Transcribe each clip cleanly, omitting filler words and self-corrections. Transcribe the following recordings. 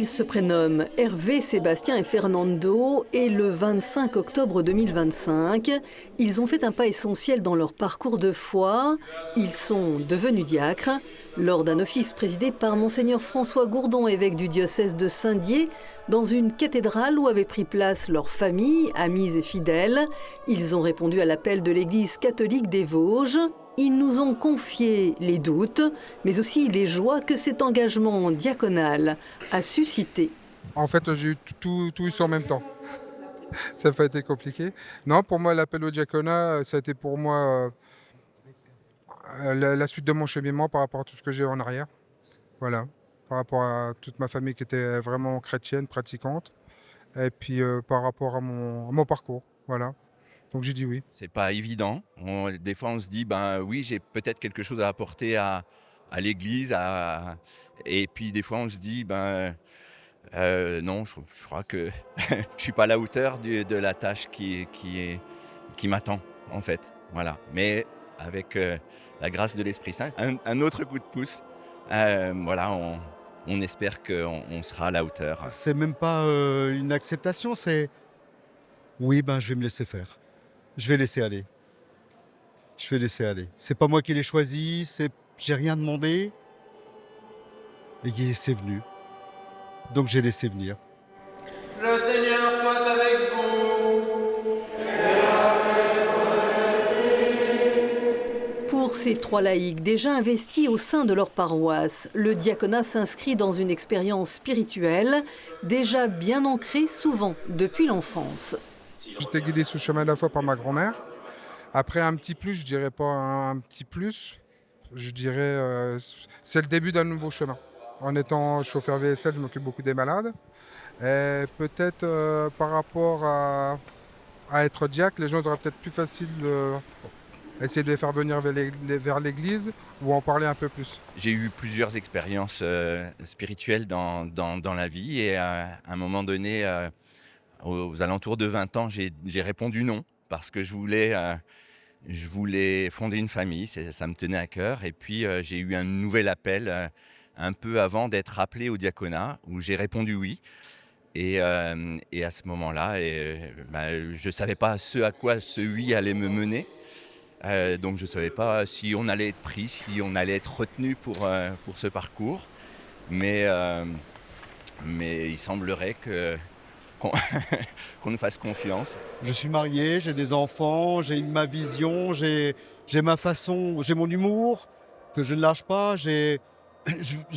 Ils se prénomment Hervé, Sébastien et Fernando et le 25 octobre 2025, ils ont fait un pas essentiel dans leur parcours de foi. Ils sont devenus diacres lors d'un office présidé par Monseigneur François Gourdon, évêque du diocèse de Saint-Dié, dans une cathédrale où avaient pris place leurs familles, amis et fidèles. Ils ont répondu à l'appel de l'Église catholique des Vosges. Ils nous ont confié les doutes, mais aussi les joies que cet engagement diaconal a suscité. En fait, j'ai eu tout eu en même temps. Ça n'a pas été compliqué. Non, pour moi, l'appel au diaconat, ça a été pour moi la suite de mon cheminement par rapport à tout ce que j'ai en arrière. Voilà, par rapport à toute ma famille qui était vraiment chrétienne, pratiquante, et puis par rapport à mon parcours. Voilà. Donc j'ai dit oui. C'est pas évident. Des fois, on se dit, ben oui, j'ai peut-être quelque chose à apporter à l'Église. Et puis des fois, on se dit, non, je crois que je suis pas à la hauteur de la tâche qui m'attend, en fait. Voilà. Mais avec la grâce de l'Esprit Saint, un autre coup de pouce. Voilà, on espère qu'on sera à la hauteur. C'est même pas une acceptation, c'est oui, je vais me laisser faire. Je vais laisser aller. Je vais laisser aller. C'est pas moi qui l'ai choisi, j'ai rien demandé. Et c'est venu. Donc j'ai laissé venir. Le Seigneur soit avec vous. Pour ces trois laïcs déjà investis au sein de leur paroisse, le diaconat s'inscrit dans une expérience spirituelle déjà bien ancrée souvent depuis l'enfance. J'étais guidé sous le chemin de la foi par ma grand-mère. Après, un petit plus, je dirais pas un petit plus, je dirais c'est le début d'un nouveau chemin. En étant chauffeur VSL, je m'occupe beaucoup des malades. Et peut-être par rapport à être diacre, les gens auraient peut-être plus facile d'essayer de les faire venir vers l'église ou en parler un peu plus. J'ai eu plusieurs expériences spirituelles dans la vie et à un moment donné, aux alentours de 20 ans, j'ai répondu non parce que je voulais fonder une famille, ça me tenait à cœur. Et puis j'ai eu un nouvel appel un peu avant d'être appelé au diaconat où j'ai répondu oui. Et à ce moment-là, je ne savais pas ce à quoi ce oui allait me mener. Donc je ne savais pas si on allait être pris, si on allait être retenu pour ce parcours. Mais il semblerait qu'on nous fasse confiance. Je suis marié, j'ai des enfants, j'ai ma vision, j'ai ma façon, j'ai mon humour, que je ne lâche pas. Je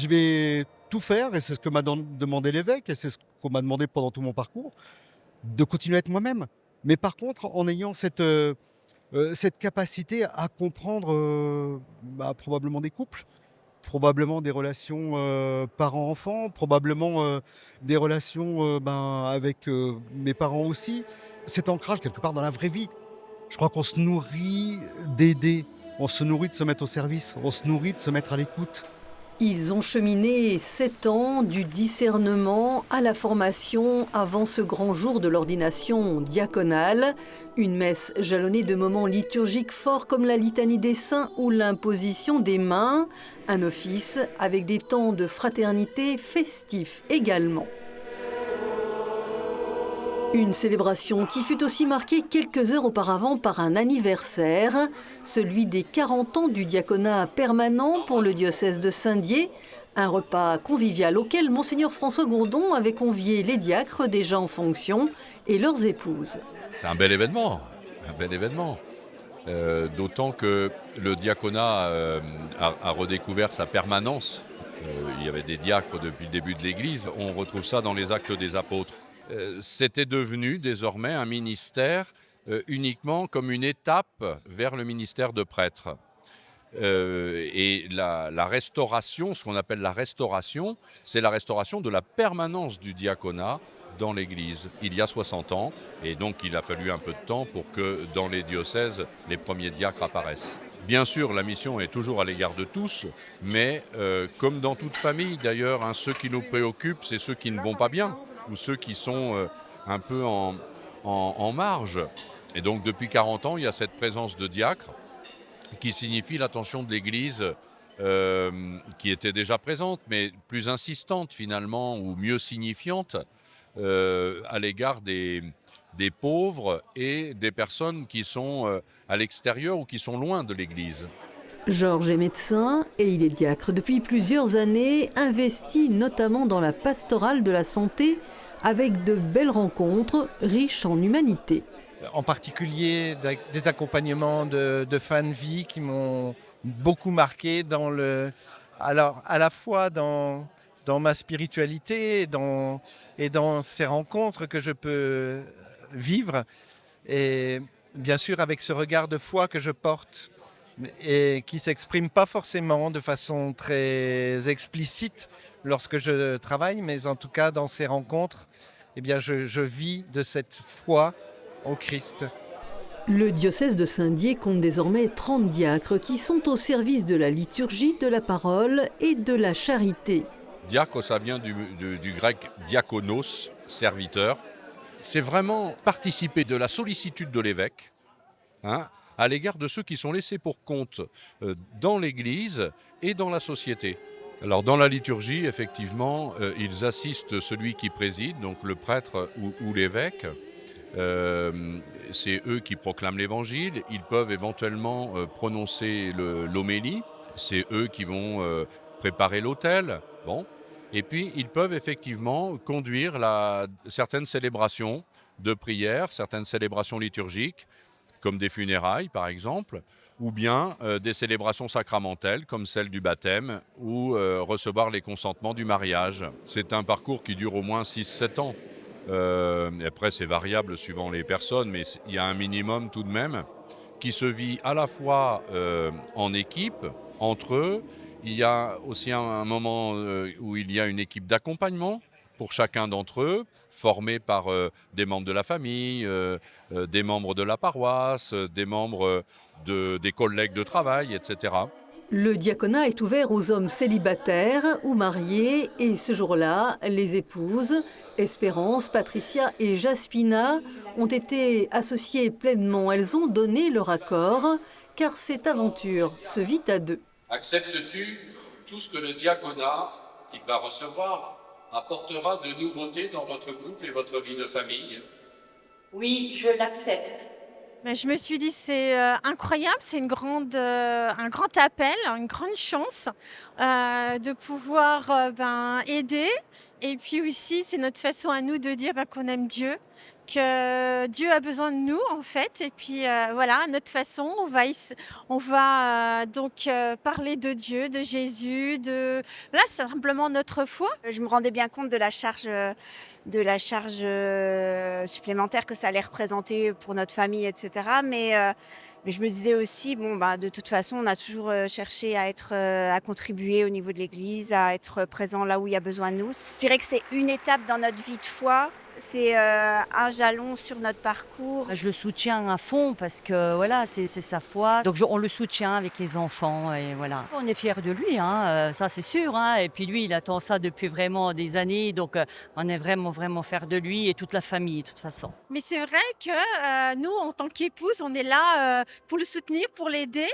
vais tout faire, et c'est ce que m'a demandé l'évêque, et c'est ce qu'on m'a demandé pendant tout mon parcours, de continuer à être moi-même. Mais par contre, en ayant cette capacité à comprendre probablement des couples, probablement des relations parents-enfants, probablement des relations avec mes parents aussi. Cet ancrage quelque part dans la vraie vie. Je crois qu'on se nourrit d'aider, on se nourrit de se mettre au service, on se nourrit de se mettre à l'écoute. Ils ont cheminé 7 ans du discernement à la formation avant ce grand jour de l'ordination diaconale. Une messe jalonnée de moments liturgiques forts comme la litanie des saints ou l'imposition des mains. Un office avec des temps de fraternité festifs également. Une célébration qui fut aussi marquée quelques heures auparavant par un anniversaire, celui des 40 ans du diaconat permanent pour le diocèse de Saint-Dié, un repas convivial auquel Monseigneur François Gourdon avait convié les diacres déjà en fonction et leurs épouses. C'est un bel événement, d'autant que le diaconat a redécouvert sa permanence. Il y avait des diacres depuis le début de l'Église, on retrouve ça dans les Actes des Apôtres. C'était devenu désormais un ministère uniquement comme une étape vers le ministère de prêtre. Et la restauration, ce qu'on appelle la restauration, c'est la restauration de la permanence du diaconat dans l'Église. Il y a 60 ans, et donc il a fallu un peu de temps pour que dans les diocèses, les premiers diacres apparaissent. Bien sûr, la mission est toujours à l'égard de tous, mais comme dans toute famille d'ailleurs, ceux qui nous préoccupent, c'est ceux qui ne vont pas bien, ou ceux qui sont un peu en marge. Et donc depuis 40 ans, il y a cette présence de diacres qui signifie l'attention de l'Église qui était déjà présente, mais plus insistante finalement, ou mieux signifiante, à l'égard des pauvres et des personnes qui sont à l'extérieur ou qui sont loin de l'Église. Georges est médecin et il est diacre depuis plusieurs années, investi notamment dans la pastorale de la santé avec de belles rencontres riches en humanité. En particulier des accompagnements de fin de vie qui m'ont beaucoup marqué alors à la fois dans ma spiritualité et dans ces rencontres que je peux vivre, et bien sûr avec ce regard de foi que je porte et qui ne s'exprime pas forcément de façon très explicite lorsque je travaille, mais en tout cas dans ces rencontres, eh bien je vis de cette foi au Christ. Le diocèse de Saint-Dié compte désormais 30 diacres qui sont au service de la liturgie, de la parole et de la charité. Diacre, ça vient du grec diakonos, serviteur. C'est vraiment participer de la sollicitude de l'évêque, à l'égard de ceux qui sont laissés pour compte dans l'Église et dans la société. Alors dans la liturgie, effectivement, ils assistent celui qui préside, donc le prêtre ou l'évêque. C'est eux qui proclament l'Évangile. Ils peuvent éventuellement prononcer l'homélie. C'est eux qui vont préparer l'autel. Bon. Et puis, ils peuvent effectivement conduire certaines célébrations de prière, certaines célébrations liturgiques, comme des funérailles par exemple, ou bien des célébrations sacramentelles comme celle du baptême ou recevoir les consentements du mariage. C'est un parcours qui dure au moins 6-7 ans. Et après, c'est variable suivant les personnes, mais il y a un minimum tout de même qui se vit à la fois en équipe, entre eux. Il y a aussi un moment où il y a une équipe d'accompagnement pour chacun d'entre eux, formée par des membres de la famille, des membres de la paroisse, des membres des collègues de travail, etc. Le diaconat est ouvert aux hommes célibataires ou mariés et ce jour-là, les épouses, Espérance, Patricia et Jaspina, ont été associées pleinement. Elles ont donné leur accord car cette aventure se vit à deux. Acceptes-tu tout ce que le diaconat qu'il va recevoir apportera de nouveautés dans votre couple et votre vie de famille? Oui, je l'accepte. Mais je me suis dit c'est incroyable, c'est un grand appel, une grande chance de pouvoir aider. Et puis aussi, c'est notre façon à nous de dire qu'on aime Dieu, que Dieu a besoin de nous en fait. Et puis voilà, à notre façon, on va parler de Dieu, de Jésus, là c'est simplement notre foi. Je me rendais bien compte de la charge supplémentaire que ça allait représenter pour notre famille, etc. Mais je me disais aussi, de toute façon, on a toujours cherché à contribuer au niveau de l'Église, à être présent là où il y a besoin de nous. Je dirais que c'est une étape dans notre vie de foi. C'est un jalon sur notre parcours. Je le soutiens à fond parce que voilà, c'est sa foi. Donc on le soutient avec les enfants et voilà. On est fiers de lui, ça c'est sûr. Et puis lui, il attend ça depuis vraiment des années. Donc on est vraiment, vraiment fiers de lui et toute la famille de toute façon. Mais c'est vrai que nous, en tant qu'épouse, on est là pour le soutenir, pour l'aider.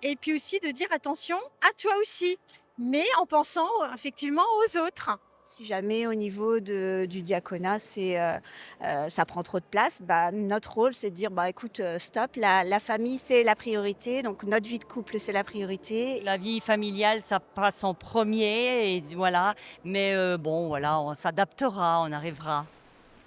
Et puis aussi de dire attention à toi aussi, mais en pensant effectivement aux autres. Si jamais au niveau du diaconat, ça prend trop de place, notre rôle c'est de dire écoute, stop, la famille c'est la priorité, donc notre vie de couple c'est la priorité. La vie familiale ça passe en premier et voilà, mais on s'adaptera, on arrivera.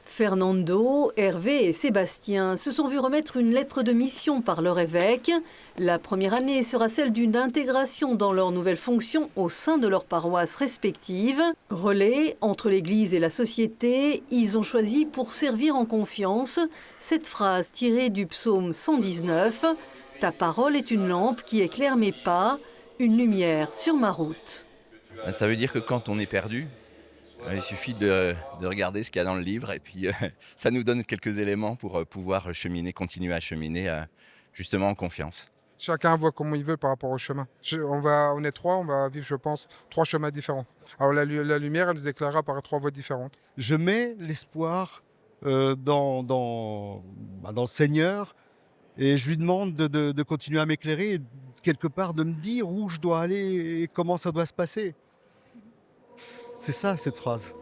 Fernando, Hervé et Sébastien se sont vus remettre une lettre de mission par leur évêque. La première année sera celle d'une intégration dans leurs nouvelles fonctions au sein de leurs paroisses respectives. Relais entre l'Église et la société, ils ont choisi pour servir en confiance cette phrase tirée du psaume 119 « Ta parole est une lampe qui éclaire mes pas, une lumière sur ma route ». Ça veut dire que quand on est perdu, il suffit de regarder ce qu'il y a dans le livre et puis ça nous donne quelques éléments pour pouvoir continuer à cheminer justement en confiance. Chacun voit comment il veut par rapport au chemin. On est trois, on va vivre, je pense, 3 chemins différents. Alors la lumière, elle nous éclairera par 3 voies différentes. Je mets l'espoir dans le Seigneur et je lui demande de continuer à m'éclairer quelque part de me dire où je dois aller et comment ça doit se passer. C'est ça, cette phrase.